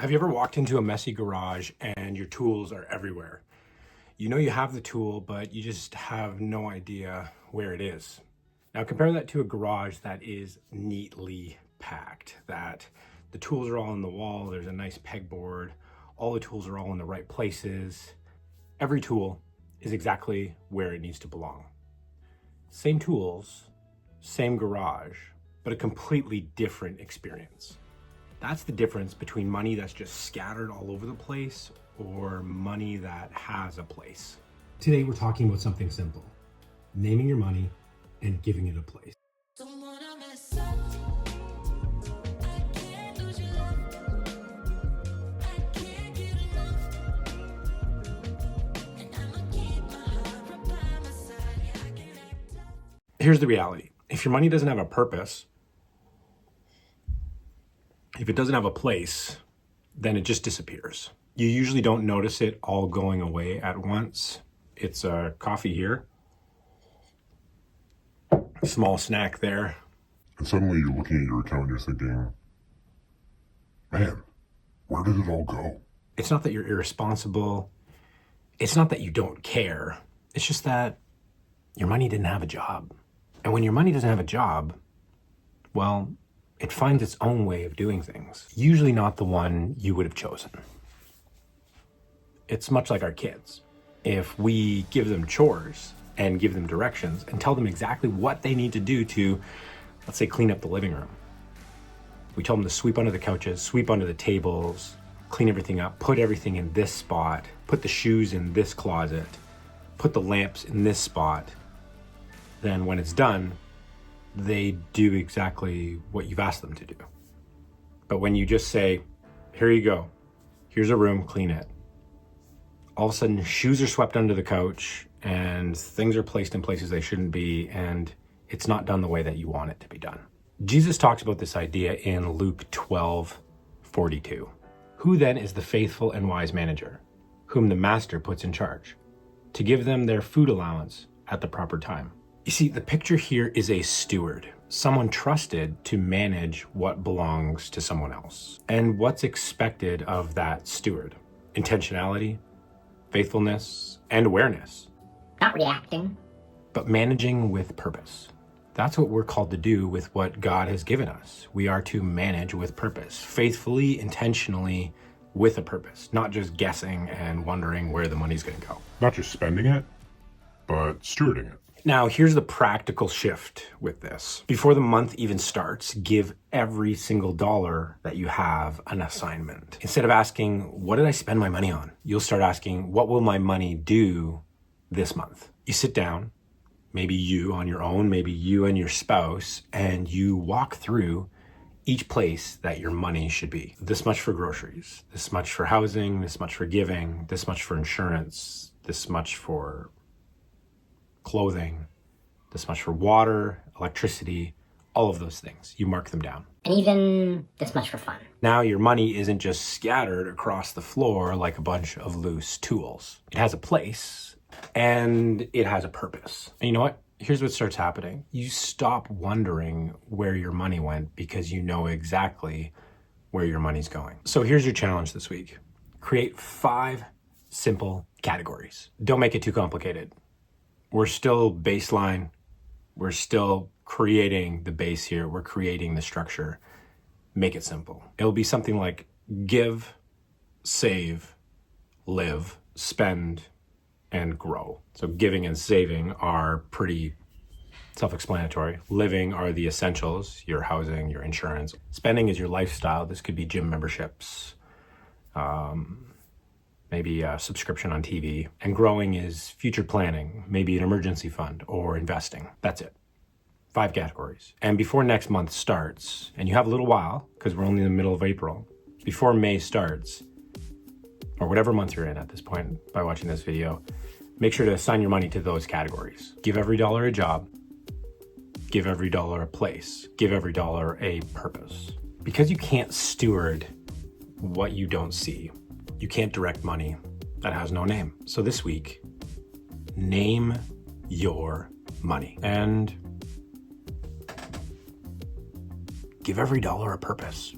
Have you ever walked into a messy garage and your tools are everywhere? You know you have the tool, but you just have no idea where it is. Now compare that to a garage that is neatly packed, that the tools are all on the wall, there's a nice pegboard, all the tools are all in the right places. Every tool is exactly where it needs to belong. Same tools, same garage, but a completely different experience. That's the difference between money that's just scattered all over the place or money that has a place. Today we're talking about something simple: naming your money and giving it a place. Here's the reality. If your money doesn't have a purpose, if it doesn't have a place, then it just disappears. You usually don't notice it all going away at once. It's a coffee here, a small snack there. And suddenly you're looking at your account and you're thinking, man, where did it all go? It's not that you're irresponsible. It's not that you don't care. It's just that your money didn't have a job. And when your money doesn't have a job, well, it finds its own way of doing things, usually not the one you would have chosen. It's much like our kids. If we give them chores and give them directions and tell them exactly what they need to do to, let's say, clean up the living room. We tell them to sweep under the couches, sweep under the tables, clean everything up, put everything in this spot, put the shoes in this closet, put the lamps in this spot. Then when it's done, they do exactly what you've asked them to do. But when you just say, here you go, here's a room, clean it. All of a sudden, shoes are swept under the couch and things are placed in places they shouldn't be, and it's not done the way that you want it to be done. Jesus talks about this idea in Luke 12:42. Who then is the faithful and wise manager, whom the master puts in charge, to give them their food allowance at the proper time? You see, the picture here is a steward, someone trusted to manage what belongs to someone else. And what's expected of that steward? Intentionality, faithfulness, and awareness. Not reacting. But managing with purpose. That's what we're called to do with what God has given us. We are to manage with purpose, faithfully, intentionally, with a purpose, not just guessing and wondering where the money's going to go. Not just spending it, but stewarding it. Now, here's the practical shift with this. Before the month even starts, give every single dollar that you have an assignment. Instead of asking, what did I spend my money on? You'll start asking, what will my money do this month? You sit down, maybe you on your own, maybe you and your spouse, and you walk through each place that your money should be. This much for groceries, this much for housing, this much for giving, this much for insurance, this much for clothing, this much for water, electricity, all of those things. You mark them down. And even this much for fun. Now your money isn't just scattered across the floor like a bunch of loose tools. It has a place and it has a purpose. And you know what? Here's what starts happening. You stop wondering where your money went because you know exactly where your money's going. So here's your challenge this week. Create 5 simple categories. Don't make it too complicated. We're still baseline. We're still creating the base here. We're creating the structure. Make it simple. It'll be something like give, save, live, spend, and grow. So giving and saving are pretty self-explanatory. Living are the essentials, your housing, your insurance. Spending is your lifestyle. This could be gym memberships, maybe a subscription on TV. And growing is future planning, maybe an emergency fund or investing. That's it. 5 categories. And before next month starts, and you have a little while because we're only in the middle of April, before May starts, or whatever month you're in at this point by watching this video, make sure to assign your money to those categories. Give every dollar a job. Give every dollar a place. Give every dollar a purpose. Because you can't steward what you don't see, you can't direct money that has no name. So this week, name your money and give every dollar a purpose.